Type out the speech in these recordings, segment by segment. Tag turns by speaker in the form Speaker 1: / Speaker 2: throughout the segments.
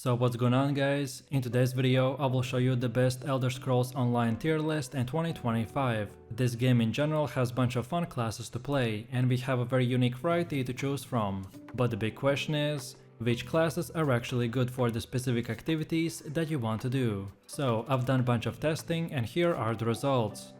Speaker 1: So what's going on, guys? In today's video I will show you the best Elder Scrolls Online tier list in 2025. This game in general has a bunch of fun classes to play and we have a very unique variety to choose from. But the big question is, which classes are actually good for the specific activities that you want to do? So I've done a bunch of testing and here are the results.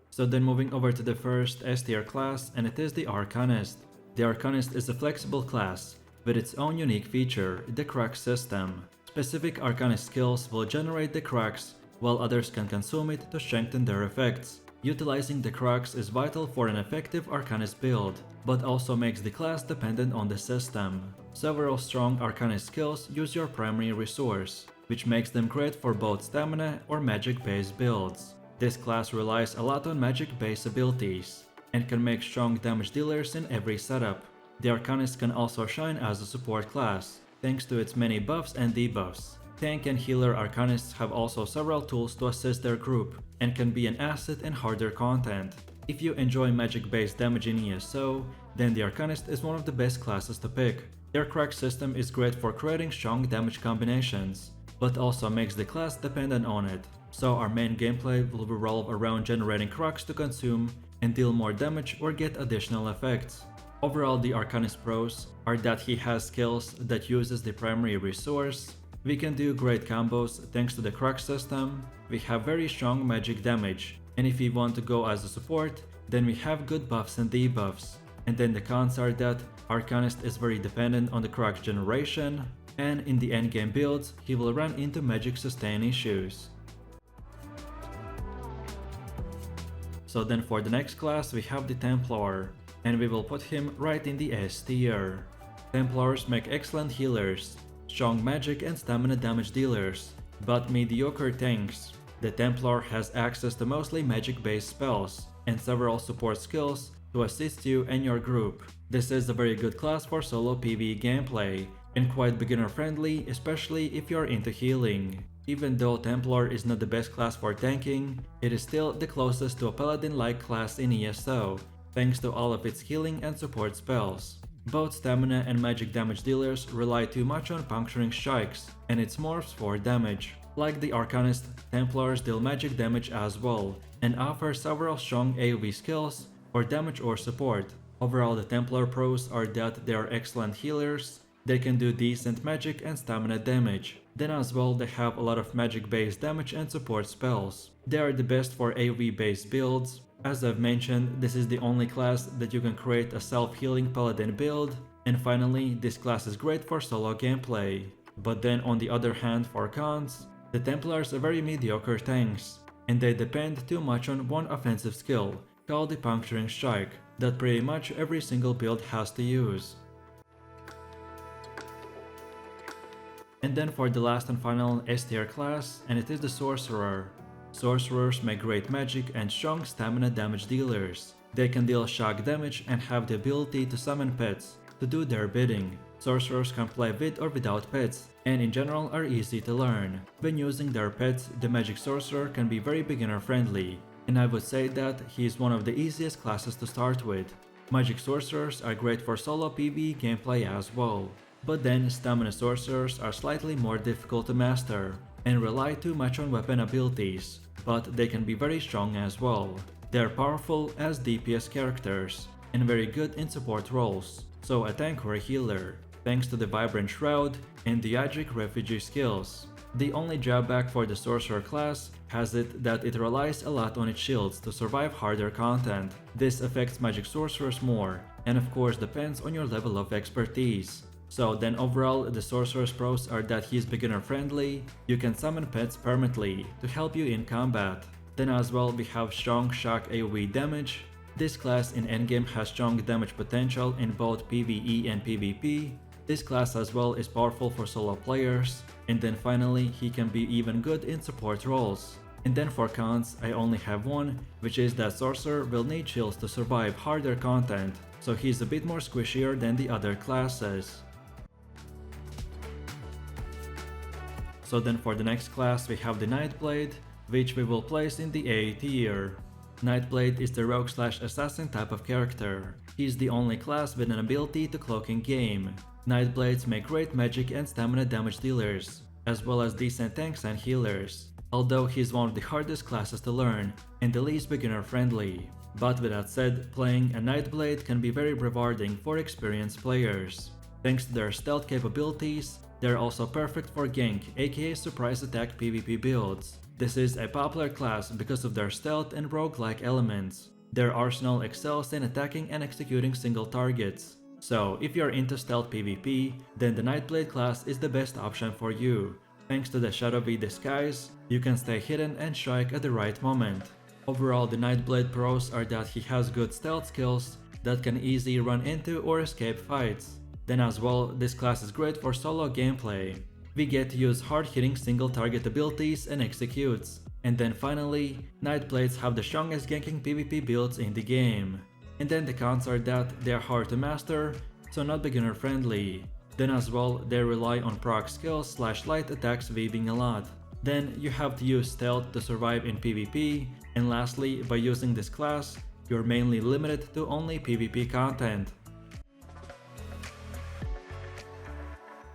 Speaker 1: So then moving over to the first S tier class, and it is the Arcanist. The Arcanist is a flexible class with its own unique feature, the crack system. Specific Arcanist skills will generate the cracks, while others can consume it to strengthen their effects. Utilizing the cracks is vital for an effective Arcanist build, but also makes the class dependent on the system. Several strong Arcanist skills use your primary resource, which makes them great for both stamina or magic-based builds. This class relies a lot on magic-based abilities, and can make strong damage dealers in every setup. The Arcanist can also shine as a support class, thanks to its many buffs and debuffs. Tank and healer Arcanists have also several tools to assist their group, and can be an asset in harder content. If you enjoy magic-based damage in ESO, then the Arcanist is one of the best classes to pick. Their crack system is great for creating strong damage combinations, but also makes the class dependent on it. So our main gameplay will revolve around generating cracks to consume and deal more damage or get additional effects. Overall, the Arcanist pros are that he has skills that uses the primary resource, we can do great combos thanks to the crack system, we have very strong magic damage, and if we want to go as a support, then we have good buffs and debuffs. And then the cons are that Arcanist is very dependent on the crack generation, and in the endgame builds, he will run into magic sustain issues. So then for the next class we have the Templar, and we will put him right in the S tier. Templars make excellent healers, strong magic and stamina damage dealers, but mediocre tanks. The Templar has access to mostly magic-based spells, and several support skills to assist you and your group. This is a very good class for solo PvE gameplay, and quite beginner friendly, especially if you're into healing. Even though Templar is not the best class for tanking, it is still the closest to a paladin-like class in ESO, thanks to all of its healing and support spells. Both stamina and magic damage dealers rely too much on puncturing strikes and its morphs for damage. Like the Arcanist, Templars deal magic damage as well, and offer several strong AoE skills for damage or support. Overall, the Templar pros are that they are excellent healers, they can do decent magic and stamina damage. Then as well they have a lot of magic based damage and support spells. They are the best for AoE based builds. As I've mentioned, this is the only class that you can create a self-healing paladin build. And finally, this class is great for solo gameplay. But then on the other hand, for cons, the Templars are very mediocre tanks, and they depend too much on one offensive skill, called the puncturing strike, that pretty much every single build has to use. And then for the last and final S tier class, and it is the Sorcerer. Sorcerers make great magic and strong stamina damage dealers. They can deal shock damage and have the ability to summon pets to do their bidding. Sorcerers can play with or without pets, and in general are easy to learn. When using their pets, the magic sorcerer can be very beginner friendly, and I would say that he is one of the easiest classes to start with. Magic sorcerers are great for solo PvE gameplay as well. But then stamina sorcerers are slightly more difficult to master and rely too much on weapon abilities, but they can be very strong as well. They are powerful as DPS characters and very good in support roles, so a tank or a healer, thanks to the Vibrant Shroud and the Yajic refugee skills. The only drawback for the sorcerer class has it that it relies a lot on its shields to survive harder content. This affects magic sorcerers more, and of course depends on your level of expertise. So then overall, the Sorcerer's pros are that he is beginner friendly, you can summon pets permanently to help you in combat. Then as well we have strong shock AoE damage. This class in endgame has strong damage potential in both PvE and PvP. This class as well is powerful for solo players. And then finally, he can be even good in support roles. And then for cons, I only have one, which is that Sorcerer will need shields to survive harder content, so he's a bit more squishier than the other classes. So then for the next class we have the Nightblade, which we will place in the A tier. Nightblade is the rogue/assassin type of character. He's the only class with an ability to cloak in game. Nightblades make great magic and stamina damage dealers, as well as decent tanks and healers, although he's one of the hardest classes to learn and the least beginner friendly. But with that said, playing a Nightblade can be very rewarding for experienced players. Thanks to their stealth capabilities, they're also perfect for gank, aka surprise attack PvP builds. This is a popular class because of their stealth and roguelike elements. Their arsenal excels in attacking and executing single targets. So if you're into stealth PvP, then the Nightblade class is the best option for you. Thanks to the shadowy disguise, you can stay hidden and strike at the right moment. Overall, the Nightblade pros are that he has good stealth skills that can easily run into or escape fights. Then as well, this class is great for solo gameplay. We get to use hard-hitting single target abilities and executes. And then finally, Nightblades have the strongest ganking PvP builds in the game. And then the cons are that they are hard to master, so not beginner friendly. Then as well, they rely on proc skills / light attacks weaving a lot. Then you have to use stealth to survive in PvP, and lastly, by using this class, you're mainly limited to only PvP content.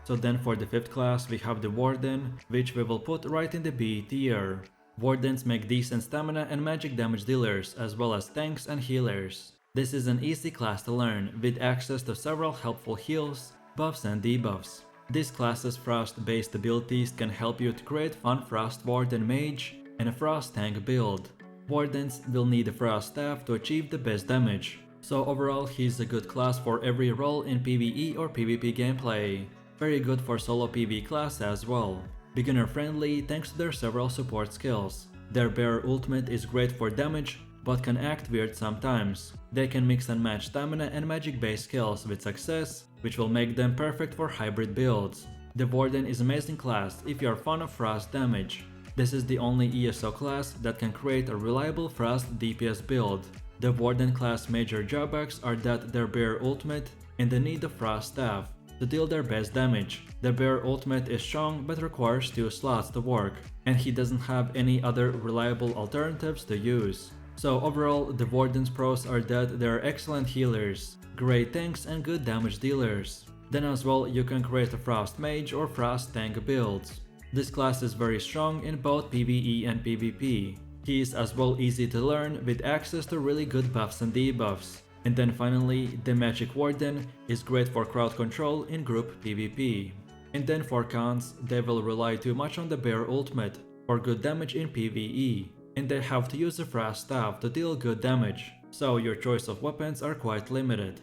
Speaker 1: So then for the 5th class we have the Warden, which we will put right in the B tier. Wardens make decent stamina and magic damage dealers, as well as tanks and healers. This is an easy class to learn, with access to several helpful heals, buffs and debuffs. This class's frost-based abilities can help you to create fun Frost Warden Mage and a Frost Tank build. Wardens will need a Frost Staff to achieve the best damage, so overall he's a good class for every role in PvE or PvP gameplay. Very good for solo PvE class as well. Beginner friendly thanks to their several support skills. Their bear ultimate is great for damage, but can act weird sometimes. They can mix and match stamina and magic based skills with success, which will make them perfect for hybrid builds. The Warden is an amazing class if you are fond of frost damage. This is the only ESO class that can create a reliable frost DPS build. The Warden class major drawbacks are that their bear ultimate and the need of frost staff to deal their best damage. The bear ultimate is strong but requires 2 slots to work, and he doesn't have any other reliable alternatives to use. So overall, the Warden's pros are that they are excellent healers, great tanks and good damage dealers. Then as well, you can create a Frost Mage or Frost Tank builds. This class is very strong in both PvE and PvP. He is as well easy to learn with access to really good buffs and debuffs. And then finally, the Magic Warden is great for crowd control in group PvP. And then for cons, they will rely too much on the bear ultimate for good damage in PvE. And they have to use a Frost Staff to deal good damage, so your choice of weapons are quite limited.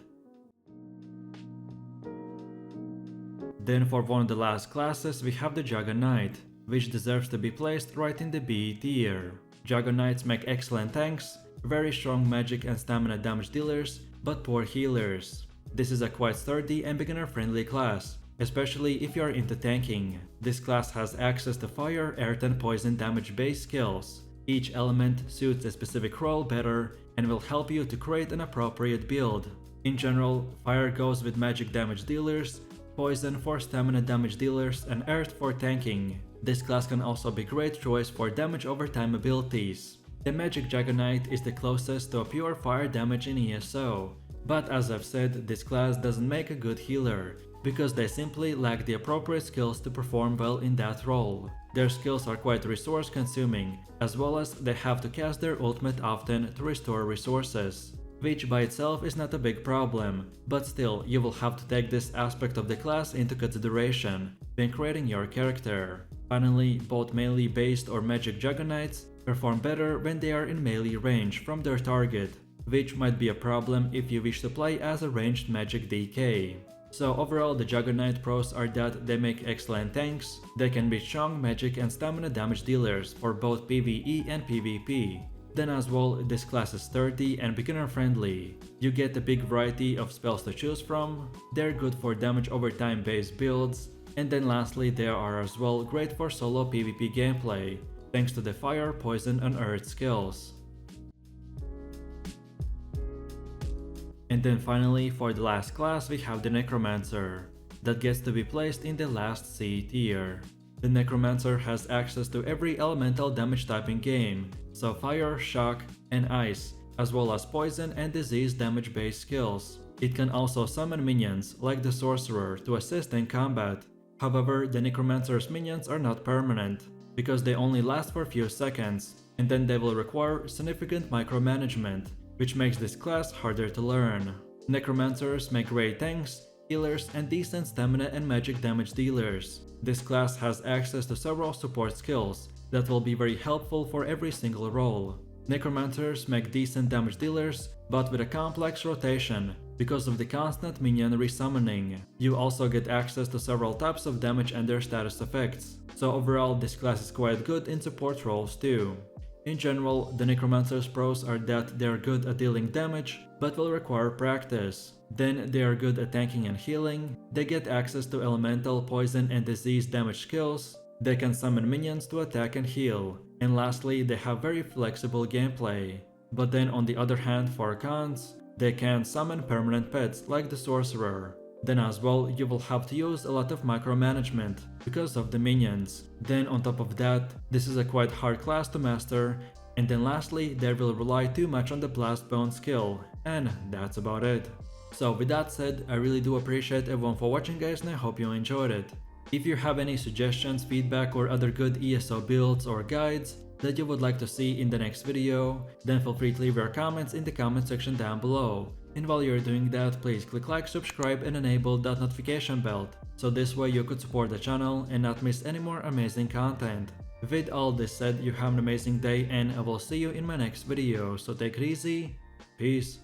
Speaker 1: Then for one of the last classes we have the Dragonknight, which deserves to be placed right in the B tier. Dragoknights make excellent tanks, very strong magic and stamina damage dealers, but poor healers. This is a quite sturdy and beginner friendly class, especially if you are into tanking. This class has access to fire, earth and poison damage based skills. Each element suits a specific role better and will help you to create an appropriate build. In general, fire goes with magic damage dealers, poison for stamina damage dealers and earth for tanking. This class can also be a great choice for damage over time abilities. The Magic Dragonknight is the closest to a pure fire damage in ESO, but as I've said, this class doesn't make a good healer, because they simply lack the appropriate skills to perform well in that role. Their skills are quite resource consuming, as well as they have to cast their ultimate often to restore resources, which by itself is not a big problem, but still you will have to take this aspect of the class into consideration when creating your character. Finally, both melee based or magic Dragoknights perform better when they are in melee range from their target, which might be a problem if you wish to play as a ranged magic DK. So overall, the Dragonknight pros are that they make excellent tanks, they can be strong magic and stamina damage dealers for both PvE and PvP. Then as well, this class is sturdy and beginner friendly. You get a big variety of spells to choose from, they're good for damage over time based builds, and then lastly they are as well great for solo PvP gameplay, thanks to the fire, poison and earth skills. And then finally, for the last class we have the necromancer, that gets to be placed in the last C tier. The necromancer has access to every elemental damage type in game, so fire, shock and ice, as well as poison and disease damage based skills. It can also summon minions, like the sorcerer, to assist in combat. However, the necromancer's minions are not permanent, because they only last for a few seconds, and then they will require significant micromanagement, which makes this class harder to learn. Necromancers make great tanks, healers, and decent stamina and magic damage dealers. This class has access to several support skills that will be very helpful for every single role. Necromancers make decent damage dealers, but with a complex rotation because of the constant minion resummoning. You also get access to several types of damage and their status effects, so overall this class is quite good in support roles too. In general, the Necromancer's pros are that they are good at dealing damage, but will require practice. Then they are good at tanking and healing, they get access to elemental, poison, and disease damage skills, they can summon minions to attack and heal, and lastly, they have very flexible gameplay. But then on the other hand, for cons, they can summon permanent pets like the sorcerer. Then as well, you will have to use a lot of micromanagement because of the minions. Then on top of that, this is a quite hard class to master. And then lastly, they will rely too much on the blast bone skill. And that's about it. So with that said, I really do appreciate everyone for watching guys, and I hope you enjoyed it. If you have any suggestions, feedback, or other good ESO builds or guides that you would like to see in the next video, then feel free to leave your comments in the comment section down below. And while you're doing that, please click like, subscribe, and enable that notification bell, so this way you could support the channel and not miss any more amazing content. With all this said, you have an amazing day, and I will see you in my next video, so take it easy, peace.